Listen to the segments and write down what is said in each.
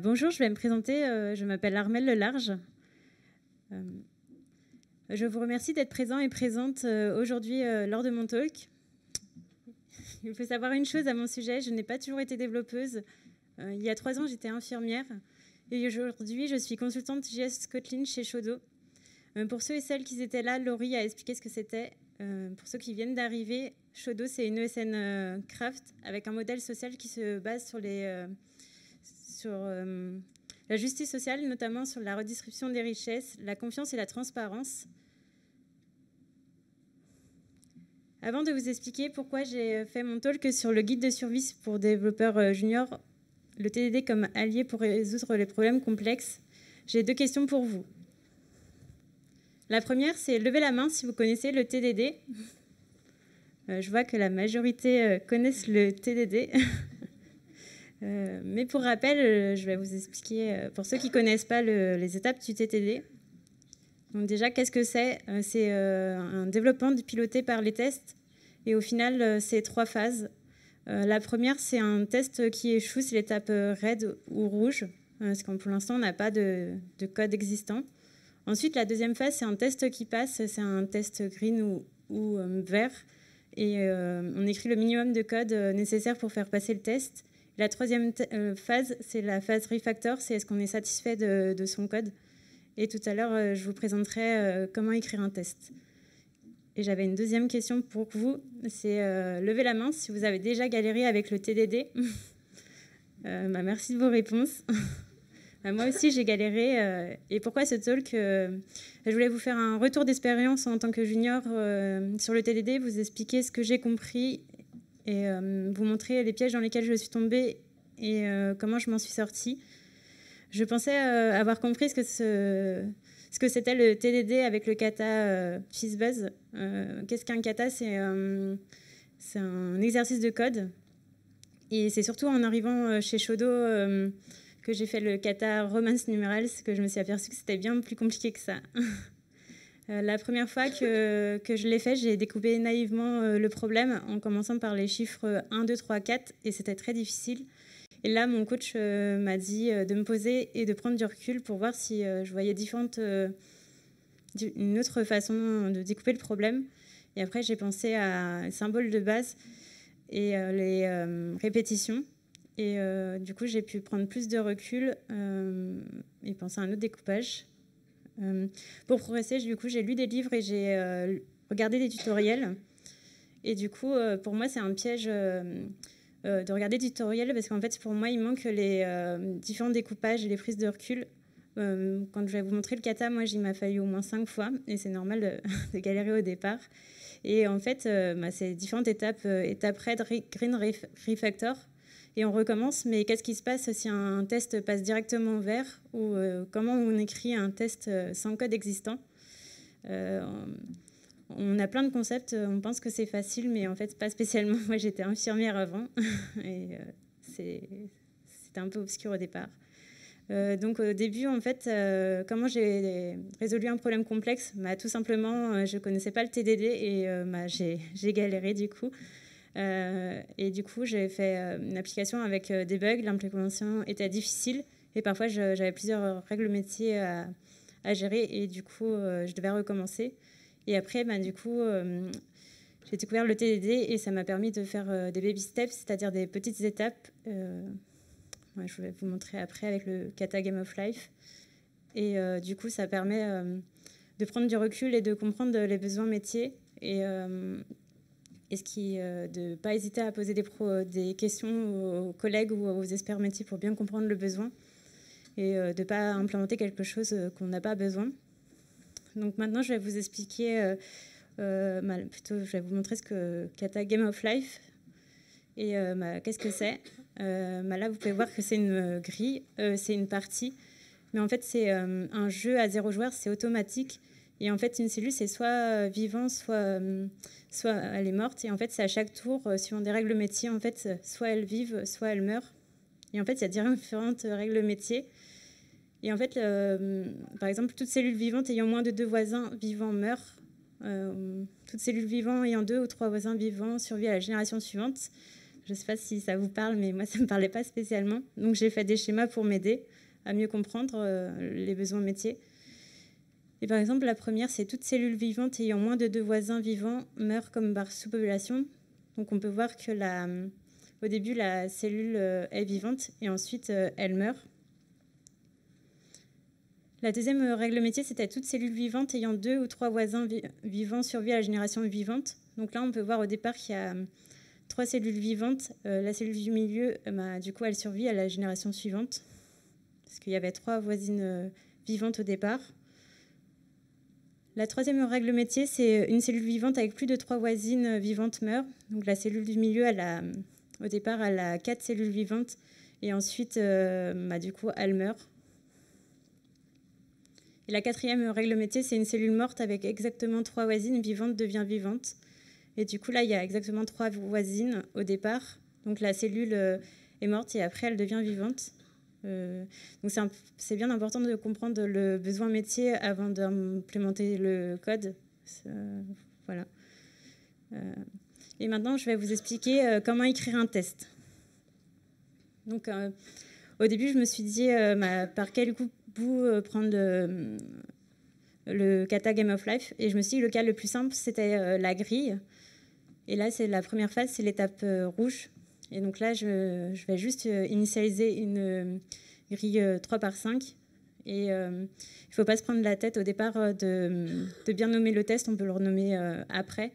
Bonjour, je vais me présenter. Je m'appelle Armelle Lelarge. Je vous remercie d'être présent et présente aujourd'hui lors de mon talk. Il faut savoir une chose à mon sujet, je n'ai pas toujours été développeuse. Il y a 3 ans, j'étais infirmière. Et aujourd'hui, je suis consultante JS Kotlin chez Shodo. Pour ceux et celles qui étaient là, Laurie a expliqué ce que c'était. Pour ceux qui viennent d'arriver, Shodo, c'est une ESN Craft avec un modèle social qui se base sur la justice sociale, notamment sur la redistribution des richesses, la confiance et la transparence. Avant de vous expliquer pourquoi j'ai fait mon talk sur le guide de survie pour développeurs juniors, le TDD comme allié pour résoudre les problèmes complexes, j'ai 2 questions pour vous. La première, c'est levez la main si vous connaissez le TDD. Je vois que la majorité connaissent le TDD. Mais pour rappel, je vais vous expliquer, pour ceux qui ne connaissent pas les étapes du TDD. Donc déjà, qu'est-ce que c'est ? C'est un développement piloté par les tests. Et au final, c'est 3 phases. La première, c'est un test qui échoue, c'est l'étape red ou rouge, parce que pour l'instant, on n'a pas de code existant. Ensuite, la deuxième phase, c'est un test qui passe, c'est un test green ou vert. Et on écrit le minimum de code nécessaire pour faire passer le test. La troisième phase, c'est la phase refactor, c'est est-ce qu'on est satisfait de son code. Et tout à l'heure, je vous présenterai comment écrire un test. Et j'avais une deuxième question pour vous, c'est levez la main si vous avez déjà galéré avec le TDD. Merci de vos réponses. Moi aussi, j'ai galéré. Et pourquoi ce talk Je voulais vous faire un retour d'expérience en tant que junior sur le TDD, vous expliquer ce que j'ai compris et vous montrer les pièges dans lesquels je suis tombée et comment je m'en suis sortie. Je pensais avoir compris ce que c'était le TDD avec le kata FizzBuzz. Qu'est-ce qu'un kata ? C'est un exercice de code. Et c'est surtout en arrivant chez Shodo que j'ai fait le kata Romance Numerals que je me suis aperçue que c'était bien plus compliqué que ça. La première fois que je l'ai fait, j'ai découpé naïvement le problème en commençant par les chiffres 1, 2, 3, 4 et c'était très difficile. Et là, mon coach m'a dit de me poser et de prendre du recul pour voir si je voyais une autre façon de découper le problème. Et après, j'ai pensé à symboles de base et les répétitions. Et du coup, j'ai pu prendre plus de recul et penser à un autre découpage. Pour progresser, du coup, j'ai lu des livres et j'ai regardé des tutoriels. Et du coup, pour moi, c'est un piège de regarder des tutoriels parce qu'en fait, pour moi, il manque les différents découpages et les prises de recul. Quand je vais vous montrer le kata, moi, il m'a fallu au moins 5 fois et c'est normal de galérer au départ. Et en fait, c'est différentes étapes, étape red, green, refactor. Et on recommence, mais qu'est-ce qui se passe si un test passe directement vert ou comment on écrit un test sans code existant On a plein de concepts, on pense que c'est facile, mais en fait, pas spécialement. Moi, j'étais infirmière avant et c'était un peu obscur au départ. Donc au début, en fait, comment j'ai résolu un problème complexe ? Tout simplement, je ne connaissais pas le TDD et j'ai galéré du coup. Et du coup, j'ai fait une application avec des bugs. L'implémentation était difficile et parfois, j'avais plusieurs règles métiers à gérer et du coup, je devais recommencer. Et après, du coup, j'ai découvert le TDD et ça m'a permis de faire des baby steps, c'est-à-dire des petites étapes. Je vais vous montrer après avec le kata Game of Life. Et du coup, ça permet de prendre du recul et de comprendre les besoins métiers et de ne pas hésiter à poser des questions aux collègues ou aux experts métiers pour bien comprendre le besoin et de ne pas implémenter quelque chose qu'on n'a pas besoin. Donc maintenant, je vais vous expliquer, je vais vous montrer ce que kata Game of Life et qu'est-ce que c'est. Là, vous pouvez voir que c'est une grille, c'est une partie, mais en fait, c'est un jeu à 0 joueur, c'est automatique. Et en fait, une cellule, c'est soit vivant, soit elle est morte. Et en fait, c'est à chaque tour, suivant des règles métiers, en fait, soit elles vivent, soit elles meurent. Et en fait, il y a différentes règles métiers. Et en fait, par exemple, toute cellule vivante ayant moins de 2 voisins vivants meurt. Toute cellule vivante ayant 2 ou 3 voisins vivants survit à la génération suivante. Je ne sais pas si ça vous parle, mais moi, ça ne me parlait pas spécialement. Donc, j'ai fait des schémas pour m'aider à mieux comprendre les besoins métiers. Et par exemple, la première, c'est toute cellule vivante ayant moins de 2 voisins vivants meurt comme par sous-population. Donc, on peut voir que au début, la cellule est vivante et ensuite, elle meurt. La deuxième règle métier, c'était toute cellule vivante ayant 2 ou 3 voisins vivants survit à la génération vivante. Donc là, on peut voir au départ qu'il y a 3 cellules vivantes. La cellule du milieu, du coup, elle survit à la génération suivante. Parce qu'il y avait 3 voisines vivantes au départ. La troisième règle métier, c'est une cellule vivante avec plus de 3 voisines vivantes meurt. Donc la cellule du milieu, au départ, elle a 4 cellules vivantes. Et ensuite, du coup, elle meurt. Et la quatrième règle métier, c'est une cellule morte avec exactement 3 voisines vivantes devient vivante. Et du coup, là, il y a exactement 3 voisines au départ. Donc la cellule est morte et après, elle devient vivante. Donc c'est bien important de comprendre le besoin métier avant d'implémenter le code. Voilà. Et maintenant, je vais vous expliquer comment écrire un test. Donc, au début, je me suis dit par quel bout prendre le kata Game of Life. Et je me suis dit le cas le plus simple, c'était la grille. Et là, c'est la première phase, c'est l'étape rouge. Et donc là, je vais juste initialiser une grille 3 par 5. Et il ne faut pas se prendre la tête au départ de bien nommer le test. On peut le renommer après.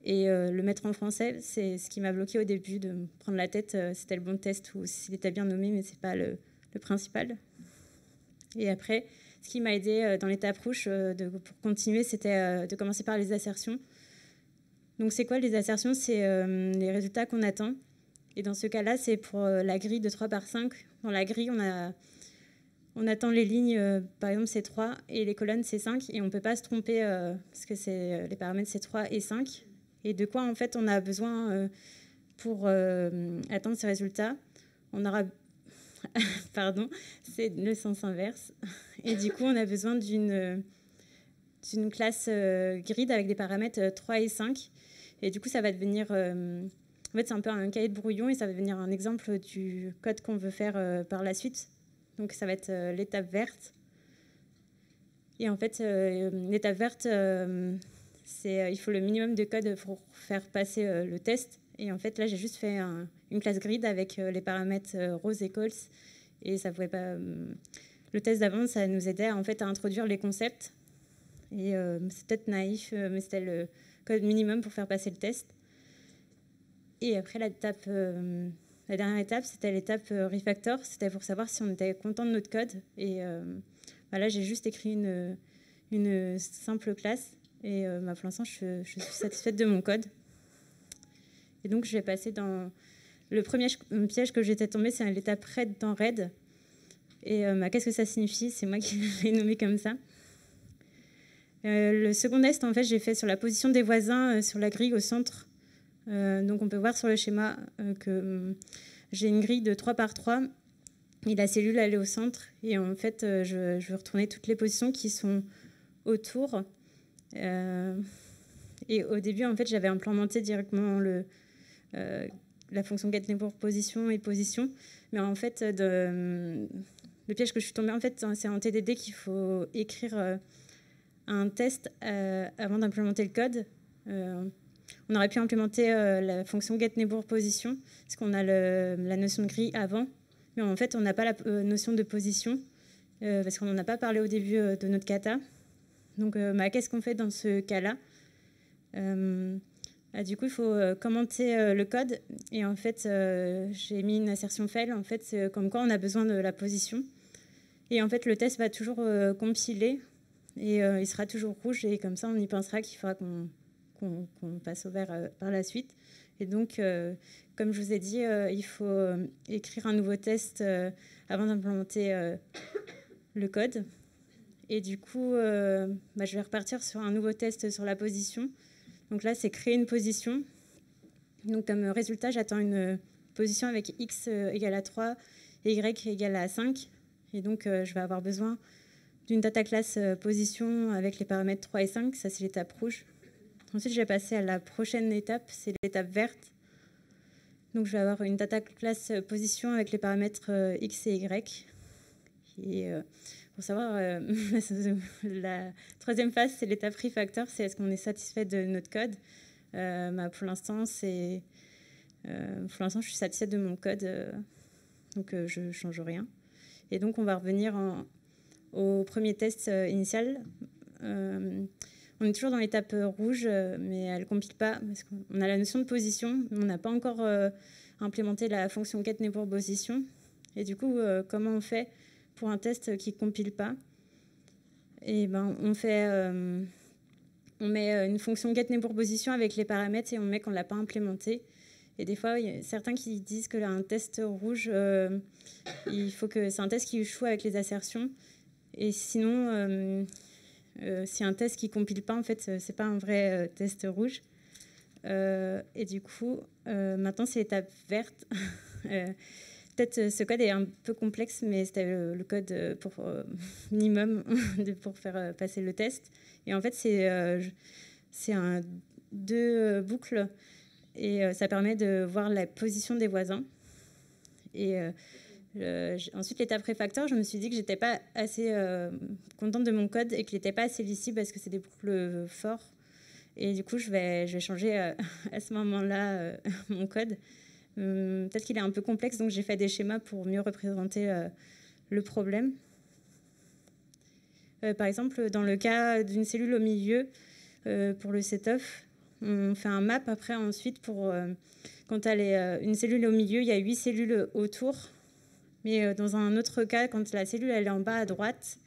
Et le mettre en français, c'est ce qui m'a bloqué au début, de me prendre la tête. C'était le bon test ou s'il était bien nommé, mais ce n'est pas le principal. Et après, ce qui m'a aidé dans l'étape rouge pour continuer, c'était de commencer par les assertions. Donc, c'est quoi les assertions? C'est les résultats qu'on attend. Et dans ce cas-là, c'est pour la grille de 3 par 5. Dans la grille, on attend les lignes, par exemple, c'est 3 et les colonnes, c'est 5. Et on ne peut pas se tromper parce que les paramètres, c'est 3 et 5. Et de quoi, en fait, on a besoin pour atteindre ces résultats? On aura... Pardon, c'est le sens inverse. Et du coup, on a besoin d'une classe grid avec des paramètres 3 et 5. Et du coup, ça va devenir... en fait, c'est un peu un cahier de brouillon et ça va devenir un exemple du code qu'on veut faire par la suite. Donc, ça va être l'étape verte. Et en fait, l'étape verte, il faut le minimum de code pour faire passer le test. Et en fait, là, j'ai juste fait une classe grid avec les paramètres rose et cols. Et ça pouvait pas... le test d'avant, ça nous aidait en fait, à introduire les concepts. Et c'est peut-être naïf, mais c'était le code minimum pour faire passer le test. Et après, la dernière étape, c'était l'étape refactor. C'était pour savoir si on était content de notre code. Et là, j'ai juste écrit une simple classe. Et pour l'instant, je suis satisfaite de mon code. Et donc, je vais passer dans... Le premier piège que j'étais tombée, c'est l'étape red dans red. Et qu'est-ce que ça signifie? C'est moi qui l'ai nommé comme ça. Le second test, en fait, j'ai fait sur la position des voisins sur la grille au centre. Donc, on peut voir sur le schéma que j'ai une grille de 3 par 3 et la cellule, elle est au centre. Et en fait, je vais retourner toutes les positions qui sont autour. Et au début, en fait, j'avais implémenté directement la fonction getNeighbor position et position. Mais en fait, le piège que je suis tombée, en fait, c'est en TDD qu'il faut écrire un test avant d'implémenter le code. On aurait pu implémenter la fonction getNeighbor position, parce qu'on a la notion de grille avant. Mais en fait, on n'a pas la notion de position, parce qu'on n'en a pas parlé au début de notre kata. Donc, qu'est-ce qu'on fait dans ce cas-là? Du coup, il faut commenter le code. Et en fait, j'ai mis une assertion fail. En fait, c'est comme quoi on a besoin de la position. Et en fait, le test va toujours compiler. Et il sera toujours rouge. Et comme ça, on y pensera qu'il faudra qu'on passe au vert par la suite. Et donc, comme je vous ai dit, il faut écrire un nouveau test avant d'implémenter le code. Et du coup, je vais repartir sur un nouveau test sur la position. Donc là, c'est créer une position. Donc comme résultat, j'attends une position avec x égale à 3 et y égale à 5. Et donc, je vais avoir besoin d'une data class position avec les paramètres 3 et 5. Ça, c'est l'étape rouge. Ensuite, je vais passer à la prochaine étape, c'est l'étape verte. Donc je vais avoir une data class position avec les paramètres X et Y. Et pour savoir, la troisième phase, c'est l'étape refactor, c'est est-ce qu'on est satisfait de notre code. Pour l'instant, je suis satisfaite de mon code, donc je ne change rien. Et donc, on va revenir au premier test initial. On est toujours dans l'étape rouge, mais elle ne compile pas, parce qu'on a la notion de position, mais on n'a pas encore implémenté la fonction getNeighborPosition. Et du coup, comment on fait pour un test qui ne compile pas? Et ben, on met une fonction getNeighborPosition avec les paramètres et on met qu'on ne l'a pas implémenté. Et des fois, il y a certains qui disent que là, un test rouge, il faut que c'est un test qui échoue avec les assertions. Et sinon, si un test qui ne compile pas, en fait, ce n'est pas un vrai test rouge. Et du coup, maintenant, c'est l'étape verte. Peut-être ce code est un peu complexe, mais c'était le code pour minimum pour faire passer le test. Et en fait, c'est deux boucles et ça permet de voir la position des voisins. Et ensuite, l'étape refactor, je me suis dit que j'étais pas assez contente de mon code et qu'il n'était pas assez lisible parce que c'est des boucles forts. Et du coup, je vais changer à ce moment-là mon code. Peut-être qu'il est un peu complexe, donc j'ai fait des schémas pour mieux représenter le problème. Par exemple, dans le cas d'une cellule au milieu, pour le set-off, on fait un map après ensuite pour quand tu as une cellule au milieu, il y a 8 cellules autour. Mais dans un autre cas, quand la cellule elle est en bas à droite,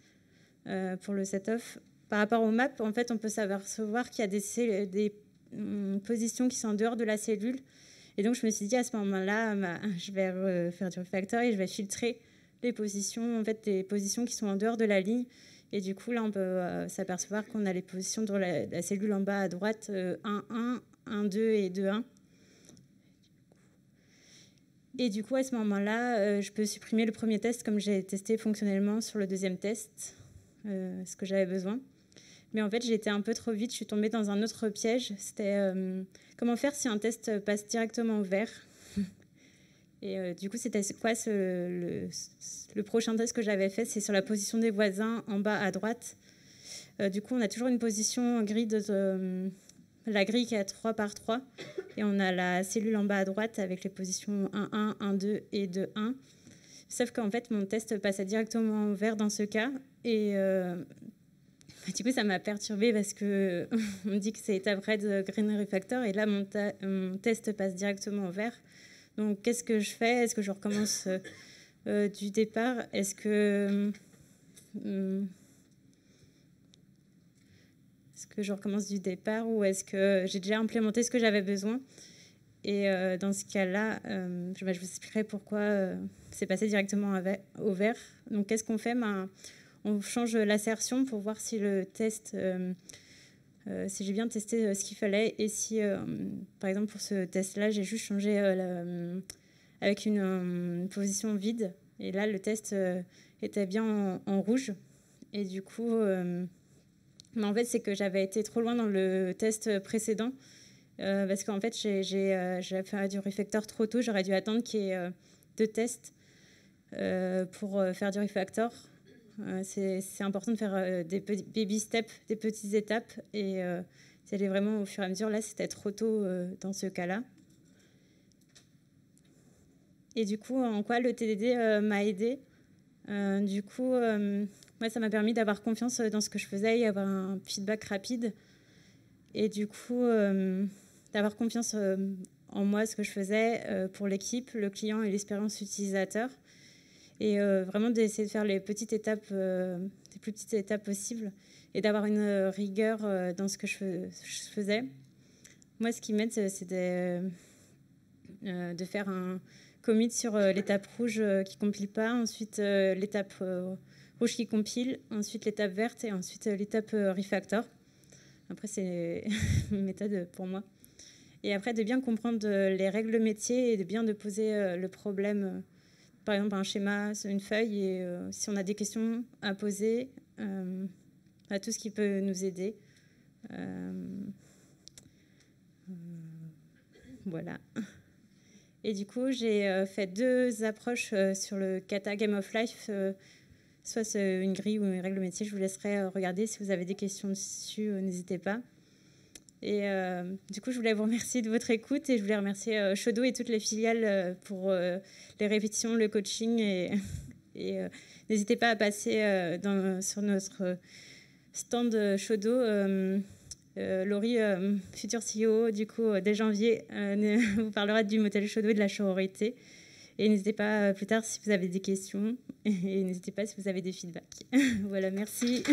pour le set-off, par rapport au map, en fait, on peut s'apercevoir qu'il y a des positions qui sont en dehors de la cellule. Et donc, je me suis dit, à ce moment-là, je vais faire du refactor et je vais filtrer les positions, en fait, les positions qui sont en dehors de la ligne. Et du coup, là, on peut s'apercevoir qu'on a les positions de la cellule en bas à droite, 1, 1, 1, 2 et 2, 1. Et du coup, à ce moment-là, je peux supprimer le premier test comme j'ai testé fonctionnellement sur le deuxième test, ce que j'avais besoin. Mais en fait, j'ai été un peu trop vite. Je suis tombée dans un autre piège. C'était comment faire si un test passe directement au vert. Et du coup, c'était quoi le prochain test que j'avais fait? C'est sur la position des voisins en bas à droite. Du coup, on a toujours une position grid, la grille qui est à 3 par 3. Et on a la cellule en bas à droite avec les positions 1, 1, 1, 2 et 2, 1. Sauf qu'en fait, mon test passait directement au vert dans ce cas. Et du coup, ça m'a perturbée parce qu'on me dit que c'est étape red green refactor. Et là, mon test passe directement au vert. Donc, qu'est-ce que je fais? Est-ce que je recommence du départ? Est-ce que je recommence du départ ou est-ce que j'ai déjà implémenté ce que j'avais besoin? Et dans ce cas-là, je vous expliquerai pourquoi c'est passé directement au vert. Donc, qu'est-ce qu'on fait? On change l'assertion pour voir si le test, si j'ai bien testé ce qu'il fallait. Et si, par exemple, pour ce test-là, j'ai juste changé avec une position vide. Et là, le test était bien en rouge. Et du coup, mais en fait, c'est que j'avais été trop loin dans le test précédent. Parce qu'en fait, j'ai fait du refactor trop tôt. J'aurais dû attendre qu'il y ait 2 tests pour faire du refactor. C'est important de faire des baby steps, des petites étapes. Et c'est aller vraiment au fur et à mesure. Là, c'était trop tôt dans ce cas-là. Et du coup, en quoi le TDD m'a aidé? Du coup, moi, ça m'a permis d'avoir confiance dans ce que je faisais et avoir un feedback rapide. Et du coup, d'avoir confiance en moi, ce que je faisais pour l'équipe, le client et l'expérience utilisateur. Et vraiment d'essayer de faire les petites étapes, les plus petites étapes possibles et d'avoir une rigueur dans ce que je faisais. Moi, ce qui m'aide, c'est de faire un commit sur l'étape rouge qui ne compile pas, ensuite l'étape rouge qui compile, ensuite l'étape verte et ensuite l'étape refactor. Après, c'est une méthode pour moi. Et après, de bien comprendre les règles métiers et de bien de poser le problème, par exemple un schéma, une feuille, et si on a des questions à poser, à tout ce qui peut nous aider. Voilà. Et du coup, j'ai fait 2 approches sur le kata Game of Life. Soit c'est une grille ou une règle métier. Je vous laisserai regarder. Si vous avez des questions dessus, n'hésitez pas. Et du coup, je voulais vous remercier de votre écoute et je voulais remercier Shodo et toutes les filiales pour les répétitions, le coaching. Et n'hésitez pas à passer sur notre stand Shodo. Laurie, future CEO, du coup, dès janvier, vous parlera du modèle Shodo et de la sororité. Et n'hésitez pas plus tard si vous avez des questions. Et n'hésitez pas si vous avez des feedbacks. Voilà, merci.